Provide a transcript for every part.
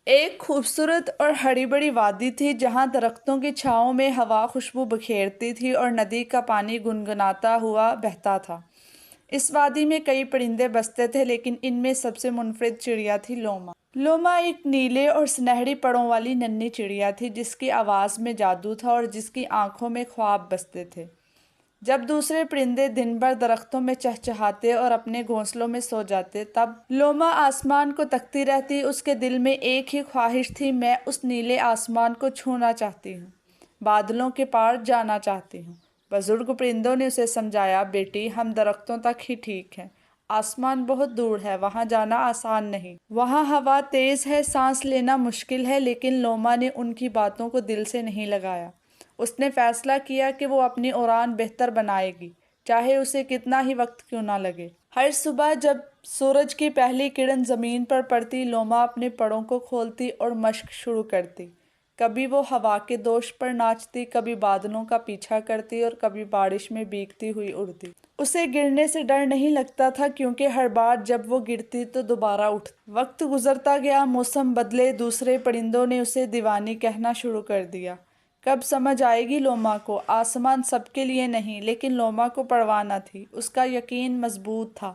ایک خوبصورت اور ہری بھری وادی تھی جہاں درختوں کی چھاؤں میں ہوا خوشبو بکھیرتی تھی اور ندی کا پانی گنگناتا ہوا بہتا تھا۔ اس وادی میں کئی پرندے بستے تھے لیکن ان میں سب سے منفرد چڑیا تھی لوما۔ لوما ایک نیلے اور سنہری پروں والی ننھی چڑیا تھی جس کی آواز میں جادو تھا اور جس کی آنکھوں میں خواب بستے تھے۔ جب دوسرے پرندے دن بھر درختوں میں چہچہاتے اور اپنے گھونسلوں میں سو جاتے تب لوما آسمان کو تکتی رہتی۔ اس کے دل میں ایک ہی خواہش تھی، میں اس نیلے آسمان کو چھونا چاہتی ہوں، بادلوں کے پار جانا چاہتی ہوں۔ بزرگ پرندوں نے اسے سمجھایا، بیٹی ہم درختوں تک ہی ٹھیک ہیں، آسمان بہت دور ہے، وہاں جانا آسان نہیں، وہاں ہوا تیز ہے، سانس لینا مشکل ہے۔ لیکن لوما نے ان کی باتوں کو دل سے نہیں لگایا۔ اس نے فیصلہ کیا کہ وہ اپنی اڑان بہتر بنائے گی، چاہے اسے کتنا ہی وقت کیوں نہ لگے۔ ہر صبح جب سورج کی پہلی کرن زمین پر پڑتی، لوما اپنے پروں کو کھولتی اور مشق شروع کرتی۔ کبھی وہ ہوا کے دوش پر ناچتی، کبھی بادلوں کا پیچھا کرتی اور کبھی بارش میں بھیگتی ہوئی اڑتی۔ اسے گرنے سے ڈر نہیں لگتا تھا کیونکہ ہر بار جب وہ گرتی تو دوبارہ اٹھتی۔ وقت گزرتا گیا، موسم بدلے، دوسرے پرندوں نے اسے دیوانی کہنا شروع کر دیا۔ کب سمجھ آئے گی لوما کو، آسمان سب کے لیے نہیں۔ لیکن لوما کو پرواہ نہ تھی، اس کا یقین مضبوط تھا۔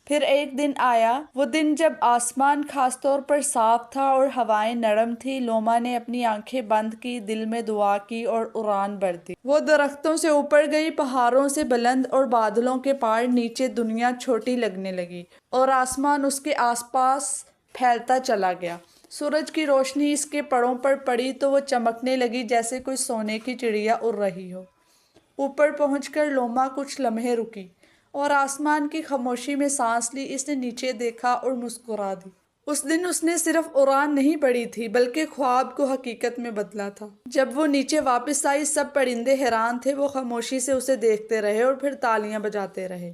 پھر ایک دن آیا، وہ دن جب آسمان خاص طور پر صاف تھا اور ہوائیں نرم تھیں۔ لوما نے اپنی آنکھیں بند کی، دل میں دعا کی اور اڑان بھر دی۔ وہ درختوں سے اوپر گئی، پہاڑوں سے بلند اور بادلوں کے پار نیچے دنیا چھوٹی لگنے لگی اور آسمان اس کے آس پاس پھیلتا چلا گیا۔ سورج کی روشنی اس کے پروں پر پڑی تو وہ چمکنے لگی جیسے کوئی سونے کی چڑیا اڑ رہی ہو۔ اوپر پہنچ کر لوما کچھ لمحے رکی اور آسمان کی خاموشی میں سانس لی۔ اس نے نیچے دیکھا اور مسکرا دی۔ اس دن اس نے صرف اڑان نہیں بڑھی تھی بلکہ خواب کو حقیقت میں بدلا تھا۔ جب وہ نیچے واپس آئی، سب پرندے حیران تھے۔ وہ خاموشی سے اسے دیکھتے رہے اور پھر تالیاں بجاتے رہے۔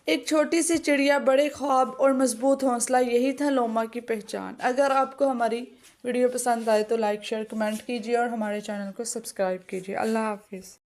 ایک چھوٹی سی چڑیا، بڑے خواب اور مضبوط حوصلہ، یہی تھا لوما کی پہچان۔ اگر آپ کو ہماری ویڈیو پسند آئے تو لائک، شیئر، کمنٹ کیجیے اور ہمارے چینل کو سبسکرائب کیجیے۔ اللہ حافظ۔